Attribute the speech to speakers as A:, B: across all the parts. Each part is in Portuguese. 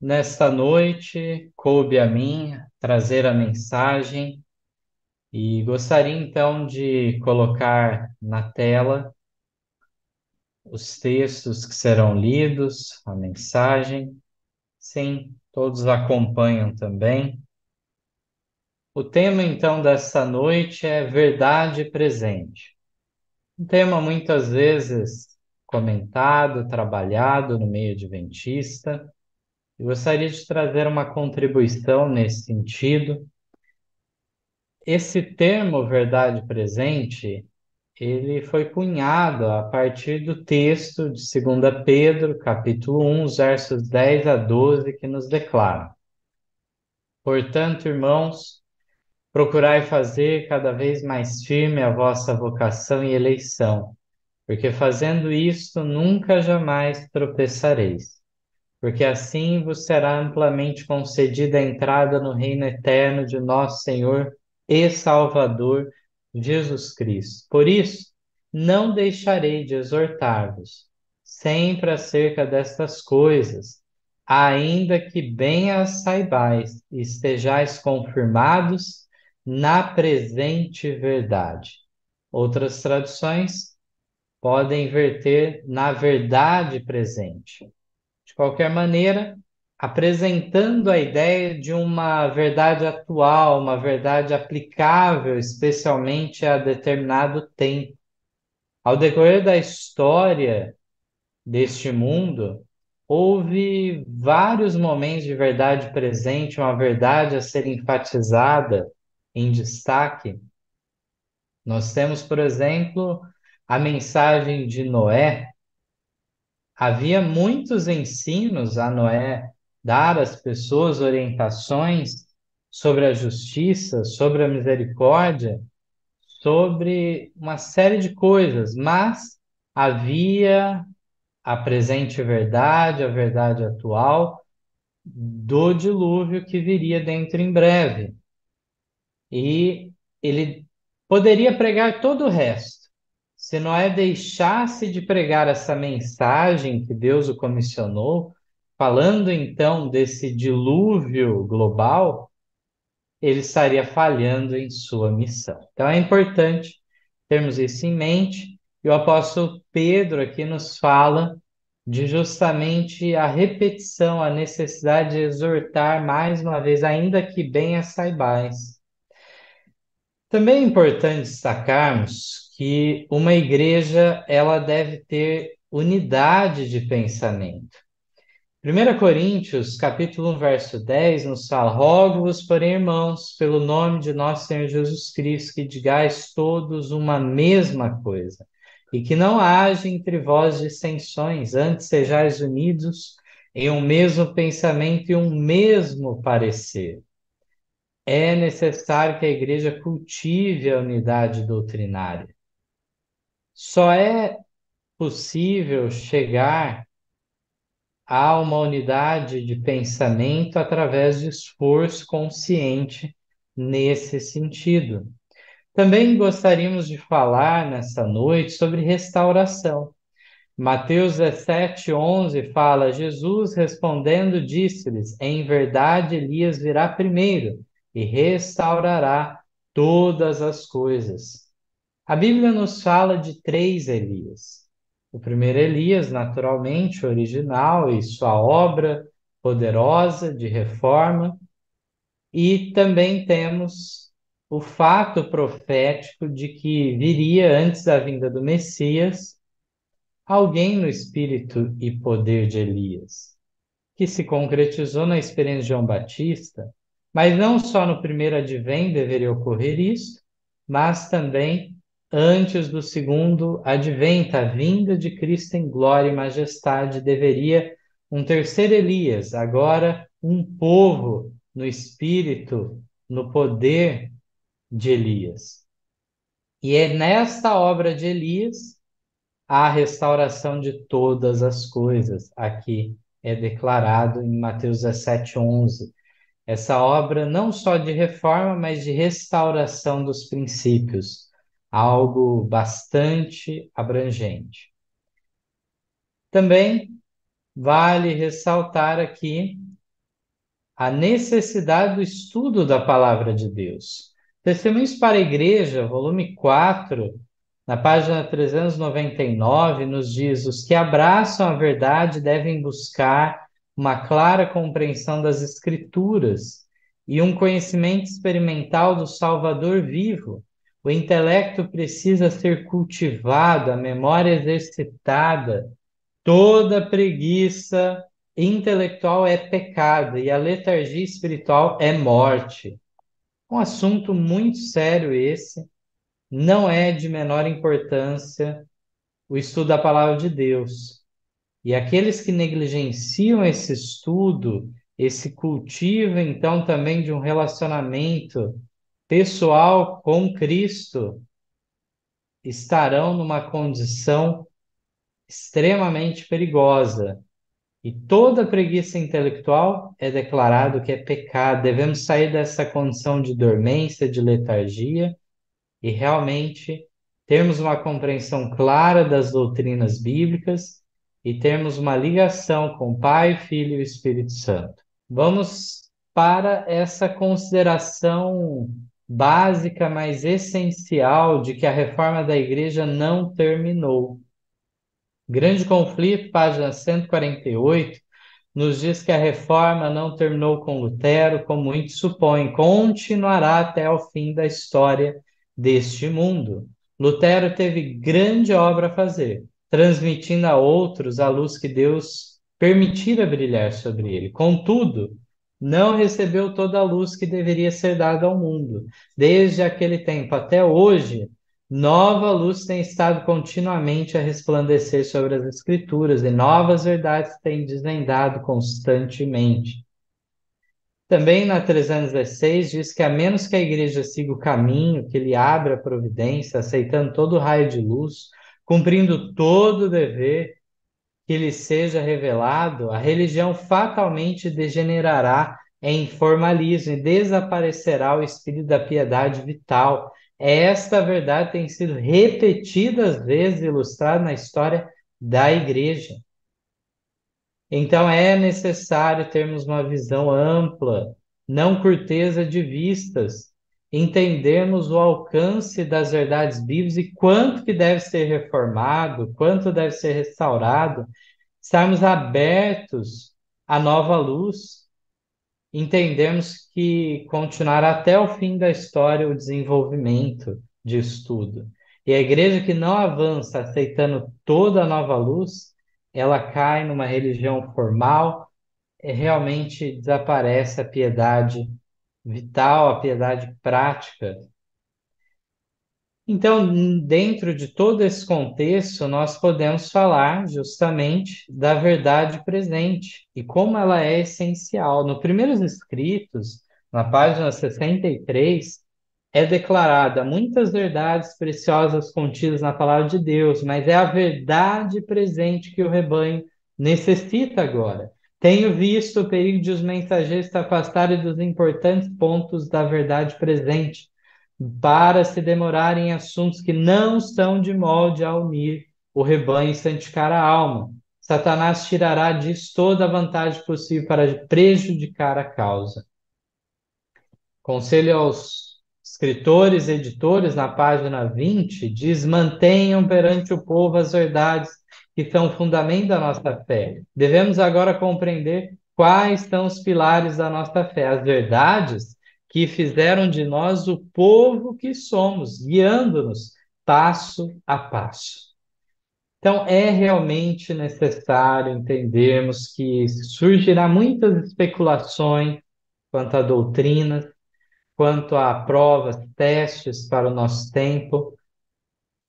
A: Nesta noite, coube a mim trazer a mensagem e gostaria então de colocar na tela os textos que serão lidos, a mensagem. Sim, todos acompanham também. O tema então desta noite é verdade presente. Um tema muitas vezes comentado, trabalhado no meio adventista. Eu gostaria de trazer uma contribuição nesse sentido. Esse termo verdade presente, ele foi cunhado a partir do texto de 2 Pedro, capítulo 1, versos 10 a 12, que nos declara: Portanto, irmãos, procurai fazer cada vez mais firme a vossa vocação e eleição, porque fazendo isto nunca jamais tropeçareis. Porque assim vos será amplamente concedida a entrada no reino eterno de nosso Senhor e Salvador Jesus Cristo. Por isso, não deixarei de exortar-vos sempre acerca destas coisas, ainda que bem as saibais e estejais confirmados na presente verdade. Outras traduções podem verter na verdade presente. De qualquer maneira, apresentando a ideia de uma verdade atual, uma verdade aplicável, especialmente a determinado tempo. Ao decorrer da história deste mundo, houve vários momentos de verdade presente, uma verdade a ser enfatizada em destaque. Nós temos, por exemplo, a mensagem de Noé. Havia muitos ensinos a Noé dar às pessoas orientações sobre a justiça, sobre a misericórdia, sobre uma série de coisas, mas havia a presente verdade, a verdade atual do dilúvio que viria dentro em breve. E ele poderia pregar todo o resto. Se Noé deixasse de pregar essa mensagem que Deus o comissionou, falando então desse dilúvio global, ele estaria falhando em sua missão. Então é importante termos isso em mente. E o apóstolo Pedro aqui nos fala de justamente a repetição, a necessidade de exortar mais uma vez, ainda que bem a saibais. Também é importante destacarmos que uma igreja ela deve ter unidade de pensamento. 1 Coríntios, capítulo 1, verso 10, nos fala: Rogo-vos, porém, irmãos, pelo nome de nosso Senhor Jesus Cristo, que digais todos uma mesma coisa, e que não haja entre vós dissensões, antes sejais unidos em um mesmo pensamento e um mesmo parecer. É necessário que a igreja cultive a unidade doutrinária. Só é possível chegar a uma unidade de pensamento através de esforço consciente nesse sentido. Também gostaríamos de falar nessa noite sobre restauração. Mateus 17:11 fala: Jesus respondendo disse-lhes: Em verdade, Elias virá primeiro e restaurará todas as coisas. A Bíblia nos fala de três Elias. O primeiro Elias, naturalmente, original e sua obra poderosa de reforma, e também temos o fato profético de que viria antes da vinda do Messias alguém no espírito e poder de Elias, que se concretizou na experiência de João Batista, mas não só no primeiro advento deveria ocorrer isso, mas também antes do segundo advento, a vinda de Cristo em glória e majestade, deveria um terceiro Elias, agora um povo no espírito, no poder de Elias. E é nesta obra de Elias a restauração de todas as coisas. Aqui é declarado em Mateus 17:11. Essa obra não só de reforma, mas de restauração dos princípios, algo bastante abrangente. Também vale ressaltar aqui a necessidade do estudo da palavra de Deus. Testemunhos para a Igreja, volume 4, na página 399, nos diz: os que abraçam a verdade devem buscar uma clara compreensão das Escrituras e um conhecimento experimental do Salvador vivo. O intelecto precisa ser cultivado, a memória exercitada. Toda preguiça intelectual é pecado e a letargia espiritual é morte. Um assunto muito sério esse, não é de menor importância o estudo da palavra de Deus. E aqueles que negligenciam esse estudo, esse cultivo, então, também de um relacionamento pessoal com Cristo, estarão numa condição extremamente perigosa. E toda preguiça intelectual é declarado que é pecado. Devemos sair dessa condição de dormência, de letargia e realmente termos uma compreensão clara das doutrinas bíblicas e termos uma ligação com o Pai, Filho e Espírito Santo. Vamos para essa consideração básica, mas essencial, de que a reforma da igreja não terminou. Grande Conflito, página 148, nos diz que a reforma não terminou com Lutero, como muitos supõem, continuará até o fim da história deste mundo. Lutero teve grande obra a fazer, transmitindo a outros a luz que Deus permitira brilhar sobre ele. Contudo, não recebeu toda a luz que deveria ser dada ao mundo. Desde aquele tempo até hoje, nova luz tem estado continuamente a resplandecer sobre as Escrituras e novas verdades têm desvendado constantemente. Também na 316 diz que a menos que a igreja siga o caminho, que lhe abre a providência, aceitando todo o raio de luz, cumprindo todo o dever que lhe seja revelado, a religião fatalmente degenerará em formalismo e desaparecerá o espírito da piedade vital. Esta verdade tem sido repetidas vezes ilustrada na história da igreja. Então é necessário termos uma visão ampla, não curteza de vistas, entendermos o alcance das verdades bíblicas e quanto que deve ser reformado, quanto deve ser restaurado, estarmos abertos à nova luz, entendermos que continuará até o fim da história o desenvolvimento de estudo. E a igreja que não avança aceitando toda a nova luz, ela cai numa religião formal, e realmente desaparece a piedade vital, a piedade prática. Então, dentro de todo esse contexto, nós podemos falar justamente da verdade presente e como ela é essencial. No Primeiros Escritos, na página 63, é declarada muitas verdades preciosas contidas na palavra de Deus, mas é a verdade presente que o rebanho necessita agora. Tenho visto o perigo de os mensageiros se afastarem dos importantes pontos da verdade presente para se demorarem em assuntos que não estão de molde a unir o rebanho e santificar a alma. Satanás tirará disso toda a vantagem possível para prejudicar a causa. Conselho aos escritores e editores, na página 20, diz: mantenham perante o povo as verdades que são o fundamento da nossa fé. Devemos agora compreender quais são os pilares da nossa fé, as verdades que fizeram de nós o povo que somos, guiando-nos passo a passo. Então, é realmente necessário entendermos que surgirá muitas especulações quanto à doutrina, quanto a provas, testes para o nosso tempo,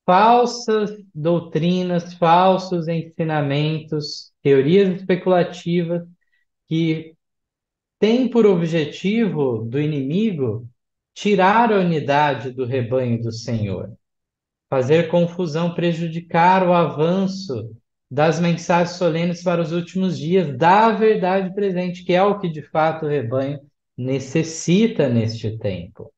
A: falsas doutrinas, falsos ensinamentos, teorias especulativas que têm por objetivo do inimigo tirar a unidade do rebanho do Senhor, fazer confusão, prejudicar o avanço das mensagens solenes para os últimos dias, da verdade presente, que é o que de fato o rebanho necessita neste tempo.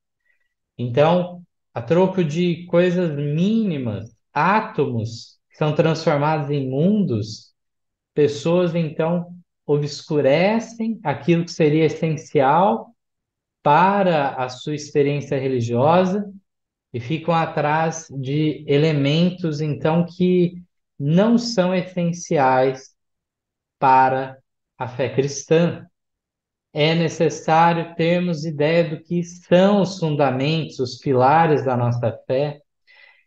A: Então, a troco de coisas mínimas, átomos que são transformados em mundos, pessoas então obscurecem aquilo que seria essencial para a sua experiência religiosa e ficam atrás de elementos, então, que não são essenciais para a fé cristã. É necessário termos ideia do que são os fundamentos, os pilares da nossa fé.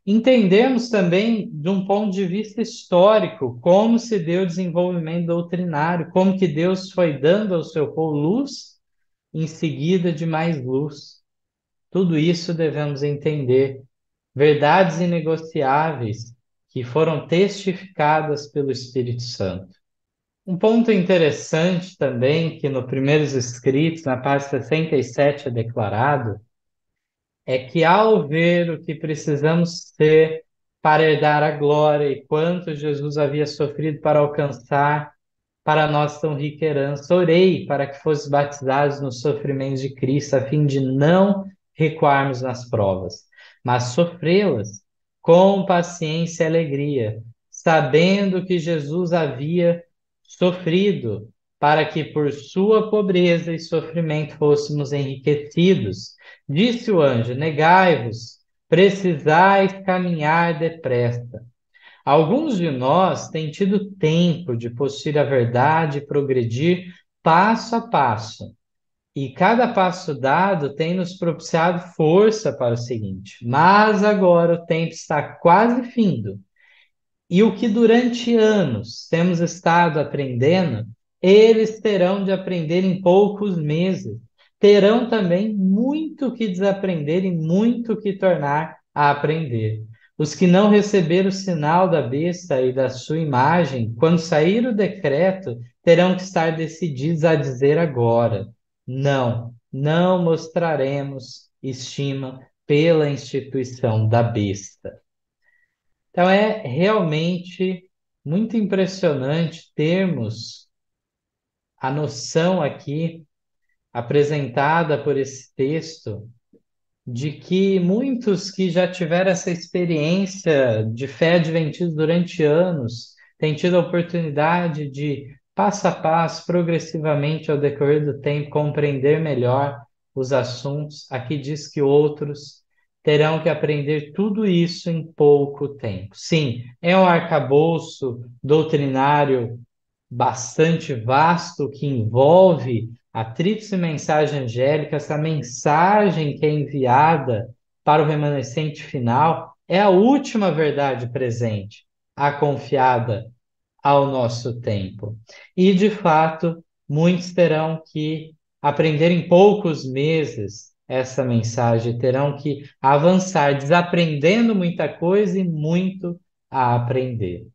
A: Entendemos também, de um ponto de vista histórico, como se deu o desenvolvimento doutrinário, como que Deus foi dando ao seu povo luz, em seguida de mais luz. Tudo isso devemos entender. Verdades inegociáveis que foram testificadas pelo Espírito Santo. Um ponto interessante também, que no Primeiros Escritos, na página 67, é declarado, é que ao ver o que precisamos ser para herdar a glória e quanto Jesus havia sofrido para alcançar para nós tão rica herança, orei para que fosse batizados nos sofrimentos de Cristo, a fim de não recuarmos nas provas, mas sofrê-las com paciência e alegria, sabendo que Jesus havia sofrido, para que por sua pobreza e sofrimento fôssemos enriquecidos. Disse o anjo: negai-vos, precisais caminhar depressa. Alguns de nós têm tido tempo de possuir a verdade e progredir passo a passo. E cada passo dado tem nos propiciado força para o seguinte. Mas agora o tempo está quase findo. E o que durante anos temos estado aprendendo, eles terão de aprender em poucos meses. Terão também muito que desaprender e muito que tornar a aprender. Os que não receberam o sinal da besta e da sua imagem, quando sair o decreto, terão que estar decididos a dizer agora: não, não mostraremos estima pela instituição da besta. Então é realmente muito impressionante termos a noção aqui apresentada por esse texto de que muitos que já tiveram essa experiência de fé adventista durante anos têm tido a oportunidade de, passo a passo, progressivamente, ao decorrer do tempo, compreender melhor os assuntos. Aqui diz que outros terão que aprender tudo isso em pouco tempo. Sim, é um arcabouço doutrinário bastante vasto que envolve a tríplice mensagem angélica, essa mensagem que é enviada para o remanescente final, é a última verdade presente, a confiada ao nosso tempo. E, de fato, muitos terão que aprender em poucos meses essa mensagem, terão que avançar, desaprendendo muita coisa e muito a aprender.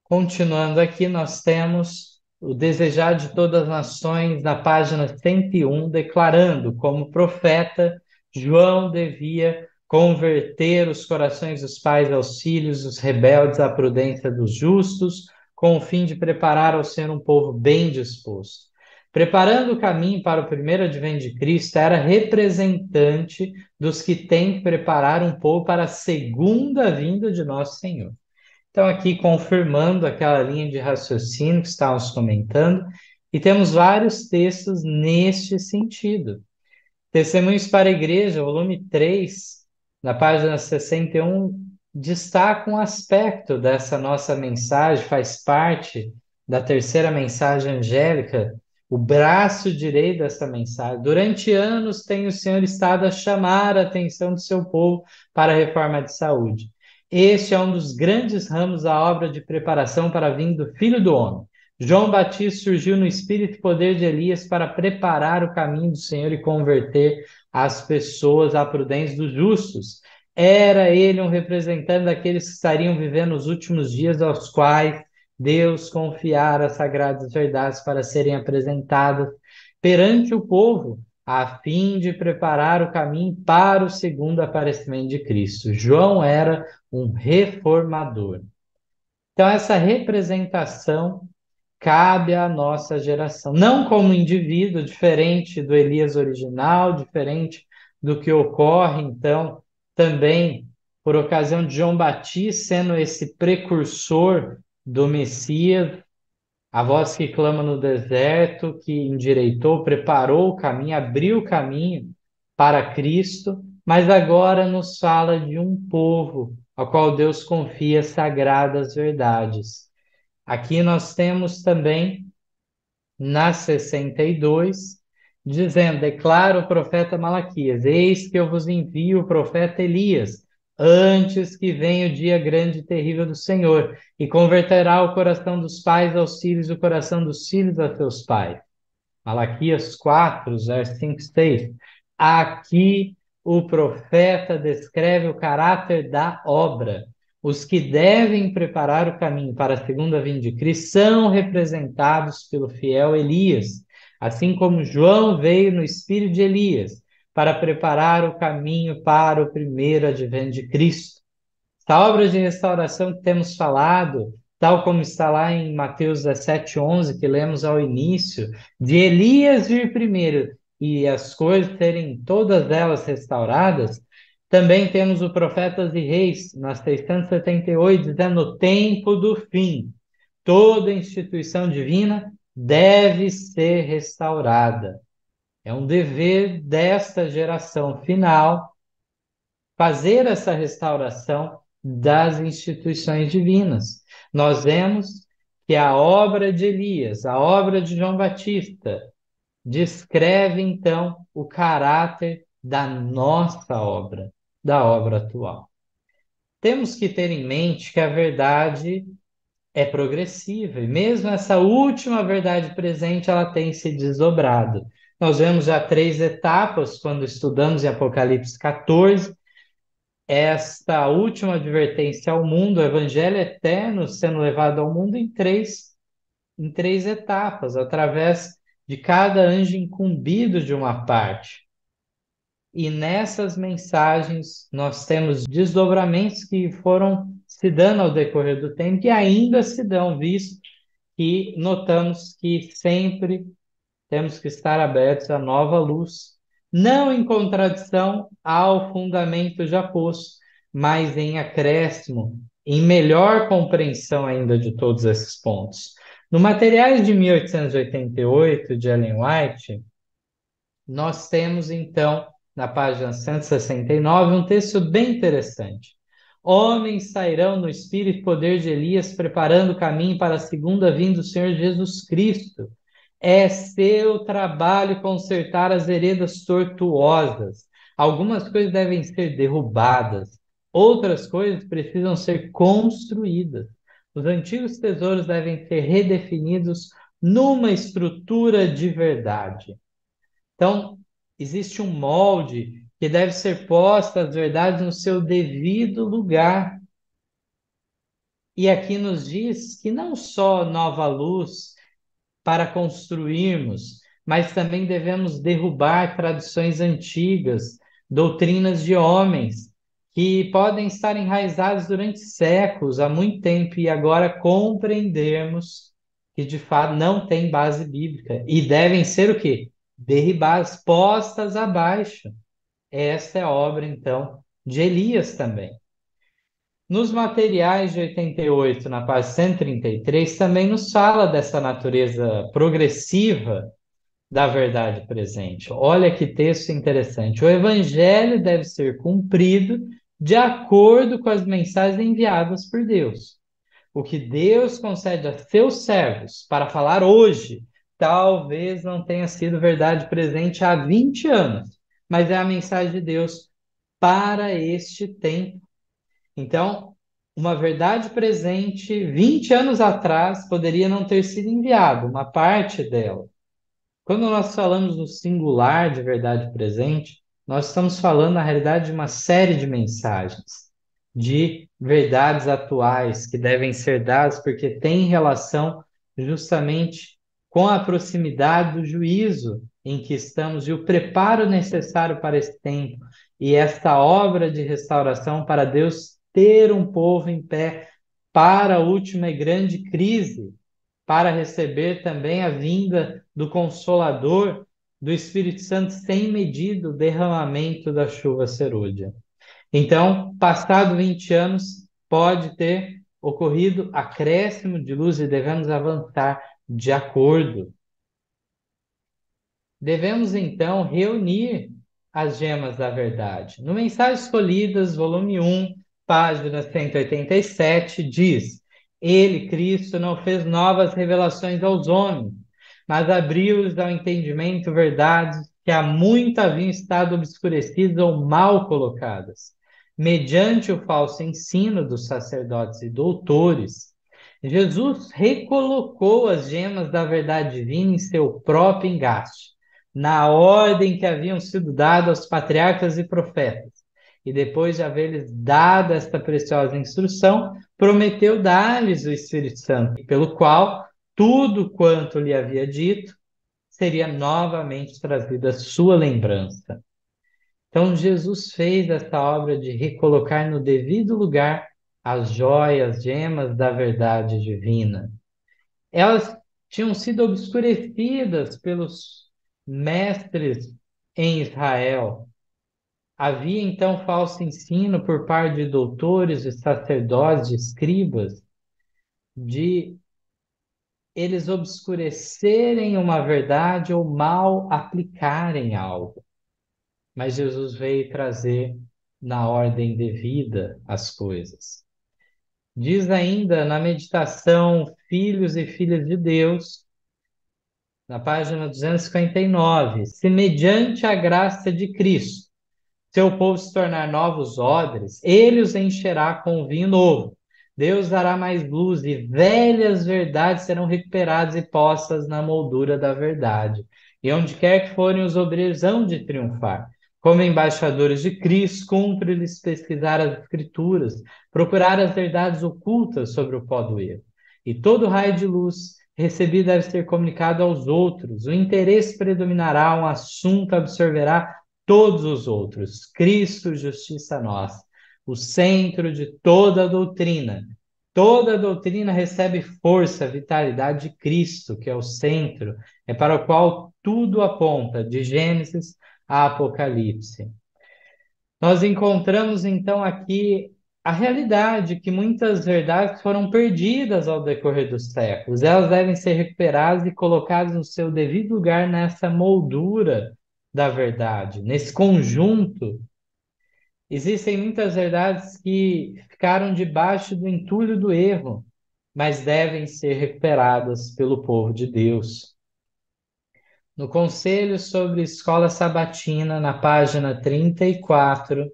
A: Continuando aqui, nós temos o desejar de todas as nações na página 101, declarando como profeta, João devia converter os corações dos pais aos filhos, os rebeldes à prudência dos justos, com o fim de preparar ao ser um povo bem disposto. Preparando o caminho para o primeiro advento de Cristo, era representante dos que têm que preparar um povo para a segunda vinda de nosso Senhor. Então, aqui confirmando aquela linha de raciocínio que estávamos comentando, e temos vários textos neste sentido. Testemunhos para a Igreja, volume 3, na página 61, destaca um aspecto dessa nossa mensagem, faz parte da terceira mensagem angélica, o braço direito dessa mensagem. Durante anos tem o Senhor estado a chamar a atenção do seu povo para a reforma de saúde. Este é um dos grandes ramos da obra de preparação para a vinda do Filho do Homem. João Batista surgiu no espírito e poder de Elias para preparar o caminho do Senhor e converter as pessoas à prudência dos justos. Era ele um representante daqueles que estariam vivendo os últimos dias, aos quais Deus confiara as sagradas verdades para serem apresentadas perante o povo, a fim de preparar o caminho para o segundo aparecimento de Cristo. João era um reformador. Então, essa representação cabe à nossa geração. Não como indivíduo, diferente do Elias original, diferente do que ocorre, então, também por ocasião de João Batista sendo esse precursor do Messias, A voz que clama no deserto, que endireitou, preparou o caminho, abriu o caminho para Cristo, mas agora nos fala de um povo ao qual Deus confia sagradas verdades. Aqui nós temos também, na 62, dizendo: declara o profeta Malaquias: eis que eu vos envio o profeta Elias, antes que venha o dia grande e terrível do Senhor, e converterá o coração dos pais aos filhos e o coração dos filhos a seus pais. Malaquias 4, versos 5 e 6. Aqui o profeta descreve o caráter da obra. Os que devem preparar o caminho para a segunda vinda de Cristo são representados pelo fiel Elias, assim como João veio no espírito de Elias para preparar o caminho para o primeiro advento de Cristo. Essa obra de restauração que temos falado, tal como está lá em Mateus 17:11, que lemos ao início, de Elias vir primeiro e as coisas serem todas elas restauradas, também temos o Profetas e Reis, na 678, dizendo: no tempo do fim, toda instituição divina deve ser restaurada. É um dever desta geração final fazer essa restauração das instituições divinas. Nós vemos que a obra de Elias, a obra de João Batista, descreve então o caráter da nossa obra, da obra atual. Temos que ter em mente que a verdade é progressiva, e mesmo essa última verdade presente, ela tem se desdobrado. Nós vemos já 3 etapas quando estudamos em Apocalipse 14, esta última advertência ao mundo, o evangelho eterno sendo levado ao mundo em três etapas, através de cada anjo incumbido de uma parte. E nessas mensagens nós temos desdobramentos que foram se dando ao decorrer do tempo e ainda se dão, visto que notamos que sempre temos que estar abertos à nova luz, não em contradição ao fundamento já posto, mas em acréscimo, em melhor compreensão ainda de todos esses pontos. No Materiais de 1888, de Ellen White, nós temos então, na página 169, um texto bem interessante. Homens sairão no espírito e poder de Elias, preparando o caminho para a segunda vinda do Senhor Jesus Cristo. É seu trabalho consertar as veredas tortuosas. Algumas coisas devem ser derrubadas, outras coisas precisam ser construídas. Os antigos tesouros devem ser redefinidos numa estrutura de verdade. Então, existe um molde que deve ser posta as verdades no seu devido lugar. E aqui nos diz que não só nova luz para construirmos, mas também devemos derrubar tradições antigas, doutrinas de homens, que podem estar enraizadas durante séculos, há muito tempo, e agora compreendermos que de fato não tem base bíblica e devem ser o quê? Derribadas, postas abaixo. Essa é a obra, então, de Elias também. Nos materiais de 88, na página 133, também nos fala dessa natureza progressiva da verdade presente. Olha que texto interessante. O evangelho deve ser cumprido de acordo com as mensagens enviadas por Deus. O que Deus concede a seus servos para falar hoje, talvez não tenha sido verdade presente há 20 anos, mas é a mensagem de Deus para este tempo. Então, uma verdade presente 20 anos atrás poderia não ter sido enviada, uma parte dela. Quando nós falamos no singular de verdade presente, nós estamos falando, na realidade, de uma série de mensagens, de verdades atuais que devem ser dadas porque têm relação justamente com a proximidade do juízo em que estamos e o preparo necessário para esse tempo e esta obra de restauração para Deus ter um povo em pé para a última e grande crise, para receber também a vinda do Consolador, do Espírito Santo sem medida, o derramamento da chuva serôdia. Então, passado 20 anos, pode ter ocorrido acréscimo de luz e devemos avançar de acordo. Devemos então reunir as gemas da verdade. No Mensagens Escolhidas, volume 1, página 187, diz: Ele, Cristo, não fez novas revelações aos homens, mas abriu-lhes ao entendimento verdades que há muito haviam estado obscurecidas ou mal colocadas, mediante o falso ensino dos sacerdotes e doutores. Jesus recolocou as gemas da verdade divina em seu próprio engaste, na ordem que haviam sido dadas aos patriarcas e profetas. E depois de haver-lhes dado esta preciosa instrução, prometeu dar-lhes o Espírito Santo, pelo qual tudo quanto lhe havia dito seria novamente trazido à sua lembrança. Então, Jesus fez essa obra de recolocar no devido lugar as joias, gemas da verdade divina. Elas tinham sido obscurecidas pelos mestres em Israel. Havia então falso ensino por parte de doutores, de sacerdotes, de escribas, de eles obscurecerem uma verdade ou mal aplicarem algo. Mas Jesus veio trazer na ordem devida as coisas. Diz ainda na meditação Filhos e Filhas de Deus, na página 259, se mediante a graça de Cristo, seu povo se tornar novos odres, ele os encherá com vinho novo. Deus dará mais luz e velhas verdades serão recuperadas e postas na moldura da verdade. E onde quer que forem os obreiros hão de triunfar. Como embaixadores de Cristo, cumpre-lhes pesquisar as Escrituras, procurar as verdades ocultas sobre o pó do erro. E todo raio de luz recebido deve ser comunicado aos outros. O interesse predominará, um assunto absorverá todos os outros. Cristo, justiça nossa, o centro de toda a doutrina. Toda a doutrina recebe força, vitalidade de Cristo, que é o centro, é para o qual tudo aponta, de Gênesis a Apocalipse. Nós encontramos então aqui a realidade que muitas verdades foram perdidas ao decorrer dos séculos. Elas devem ser recuperadas e colocadas no seu devido lugar nessa moldura da verdade, nesse conjunto. Existem muitas verdades que ficaram debaixo do entulho do erro, mas devem ser recuperadas pelo povo de Deus. No Conselho sobre Escola Sabatina, na página 34,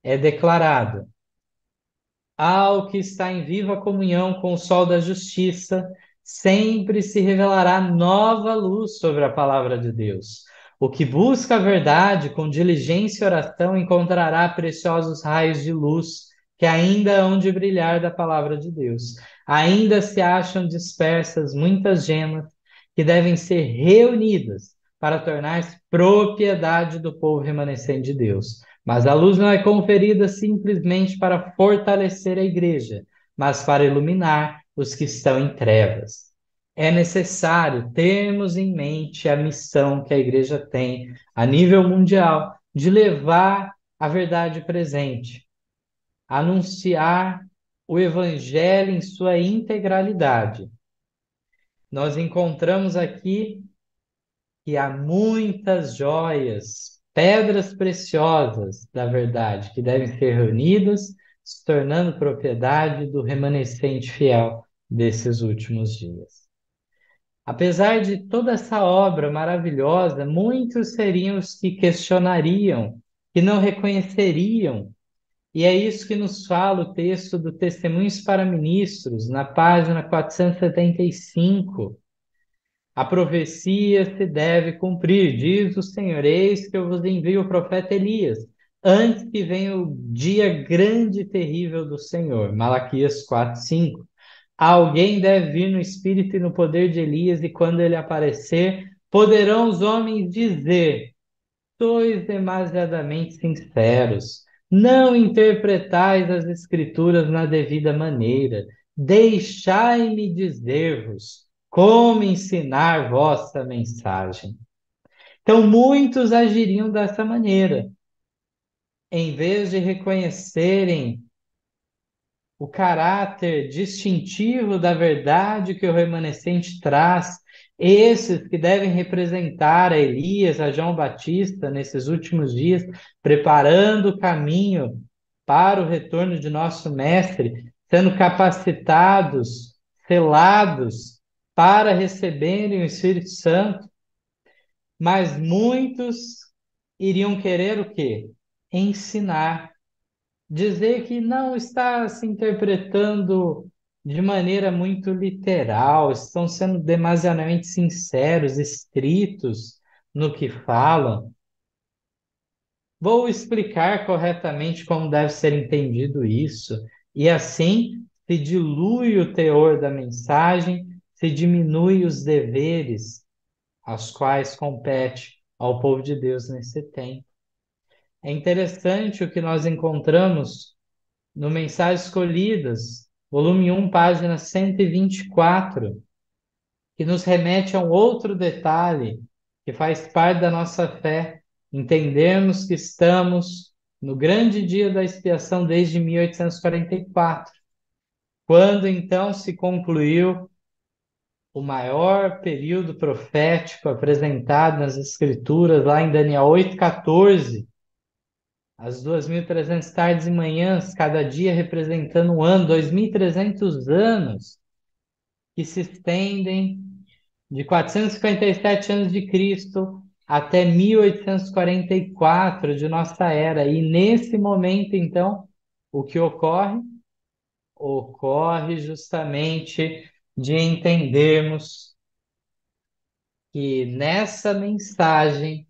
A: é declarado: ao que está em viva comunhão com o sol da justiça, sempre se revelará nova luz sobre a palavra de Deus. O que busca a verdade com diligência e oração encontrará preciosos raios de luz que ainda hão de brilhar da palavra de Deus. Ainda se acham dispersas muitas gemas que devem ser reunidas para tornar-se propriedade do povo remanescente de Deus. Mas a luz não é conferida simplesmente para fortalecer a igreja, mas para iluminar os que estão em trevas. É necessário termos em mente a missão que a igreja tem a nível mundial de levar a verdade presente, anunciar o evangelho em sua integralidade. Nós encontramos aqui que há muitas joias, pedras preciosas da verdade, que devem ser reunidas, se tornando propriedade do remanescente fiel desses últimos dias. Apesar de toda essa obra maravilhosa, muitos seriam os que questionariam, que não reconheceriam. E é isso que nos fala o texto do Testemunhos para Ministros, na página 475. A profecia se deve cumprir, diz o Senhor, eis que eu vos envio o profeta Elias, antes que venha o dia grande e terrível do Senhor. Malaquias 4:5. Alguém deve vir no espírito e no poder de Elias, e quando ele aparecer, poderão os homens dizer: sois demasiadamente sinceros, não interpretais as Escrituras na devida maneira. Deixai-me dizer-vos como ensinar vossa mensagem. Então, muitos agiriam dessa maneira, em vez de reconhecerem o caráter distintivo da verdade que o remanescente traz Esses que devem representar a Elias, a João Batista nesses últimos dias, preparando o caminho para o retorno de nosso Mestre, sendo capacitados, selados para receberem o Espírito Santo, mas muitos iriam querer o quê? Ensinar, dizer que não está se interpretando de maneira muito literal, estão sendo demasiadamente sinceros, estritos no que falam. Vou explicar corretamente como deve ser entendido isso, e assim se dilui o teor da mensagem, se diminui os deveres aos quais compete ao povo de Deus nesse tempo. É interessante o que nós encontramos no Mensagens Escolhidas, volume 1, página 124, que nos remete a um outro detalhe que faz parte da nossa fé, entendermos que estamos no grande dia da expiação desde 1844, quando então se concluiu o maior período profético apresentado nas Escrituras, lá em Daniel 8,14, as 2.300 tardes e manhãs, cada dia representando um ano, 2.300 anos, que se estendem de 457 anos de Cristo até 1844 de nossa era. E nesse momento, então, o que ocorre? Ocorre justamente de entendermos que nessa mensagem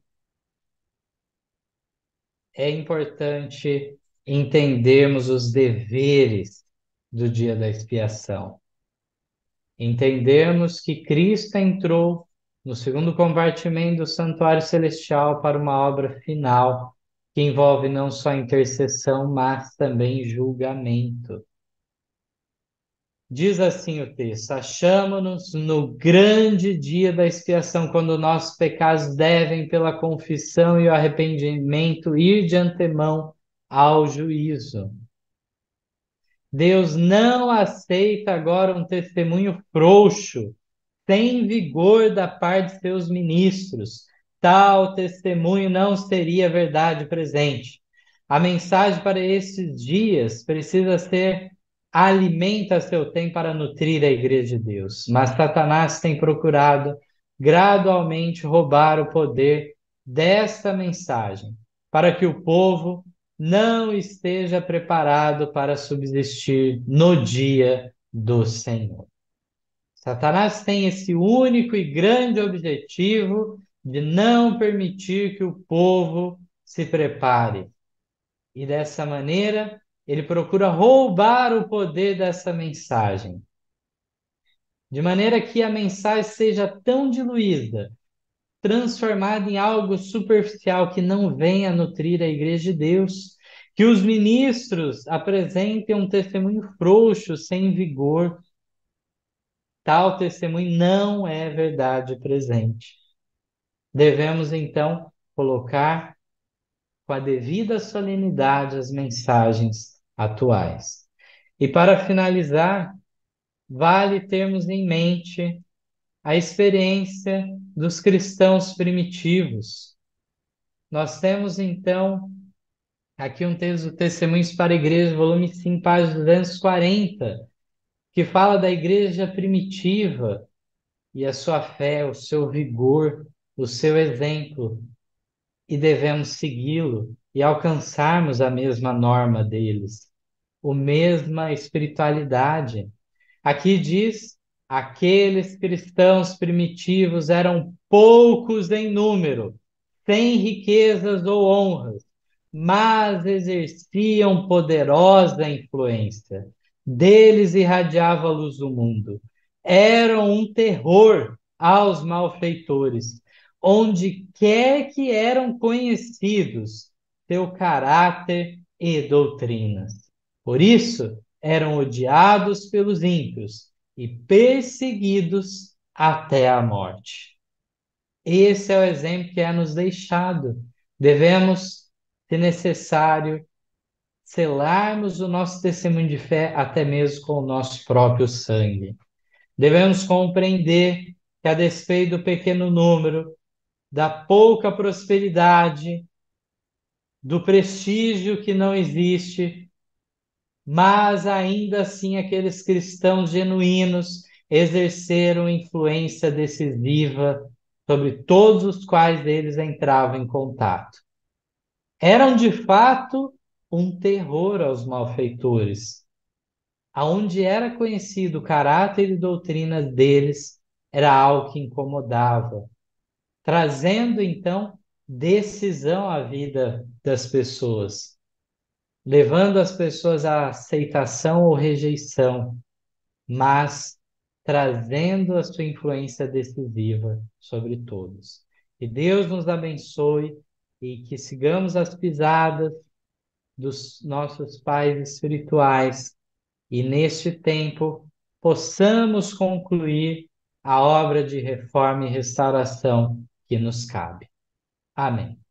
A: é importante entendermos os deveres do dia da expiação. Entendermos que Cristo entrou no segundo compartimento do santuário celestial para uma obra final, que envolve não só intercessão, mas também julgamento. Diz assim o texto: achamo-nos no grande dia da expiação, quando nossos pecados devem, pela confissão e o arrependimento, ir de antemão ao juízo. Deus não aceita agora um testemunho frouxo, sem vigor da parte de seus ministros. Tal testemunho não seria verdade presente. A mensagem para esses dias precisa ser: alimenta seu tempo para nutrir a igreja de Deus. Mas Satanás tem procurado gradualmente roubar o poder desta mensagem, para que o povo não esteja preparado para subsistir no dia do Senhor. Satanás tem esse único e grande objetivo de não permitir que o povo se prepare. E dessa maneira, ele procura roubar o poder dessa mensagem, de maneira que a mensagem seja tão diluída, transformada em algo superficial que não venha nutrir a igreja de Deus, que os ministros apresentem um testemunho frouxo, sem vigor. Tal testemunho não é verdade presente. Devemos, então, colocar com a devida solenidade as mensagens atuais. E para finalizar, vale termos em mente a experiência dos cristãos primitivos. Nós temos, então, aqui um texto do Testemunhos para a Igreja, volume 5, página 240, que fala da igreja primitiva e a sua fé, o seu vigor, o seu exemplo, e devemos segui-lo e alcançarmos a mesma norma deles, a mesma espiritualidade. Aqui diz: aqueles cristãos primitivos eram poucos em número, sem riquezas ou honras, mas exerciam poderosa influência. Deles irradiava a luz do mundo. Eram um terror aos malfeitores. Onde quer que eram conhecidos, seu caráter e doutrinas. Por isso, eram odiados pelos ímpios e perseguidos até a morte. Esse é o exemplo que é nos deixado. Devemos, se necessário, selarmos o nosso testemunho de fé até mesmo com o nosso próprio sangue. Devemos compreender que, a despeito do pequeno número, da pouca prosperidade, do prestígio que não existe, mas ainda assim aqueles cristãos genuínos exerceram influência decisiva sobre todos os quais eles entravam em contato. Eram de fato um terror aos malfeitores. Aonde era conhecido o caráter e doutrina deles, era algo que incomodava, trazendo então decisão à vida das pessoas, levando as pessoas à aceitação ou rejeição, mas trazendo a sua influência decisiva sobre todos. Que Deus nos abençoe e que sigamos as pisadas dos nossos pais espirituais e neste tempo possamos concluir a obra de reforma e restauração que nos cabe. Amém.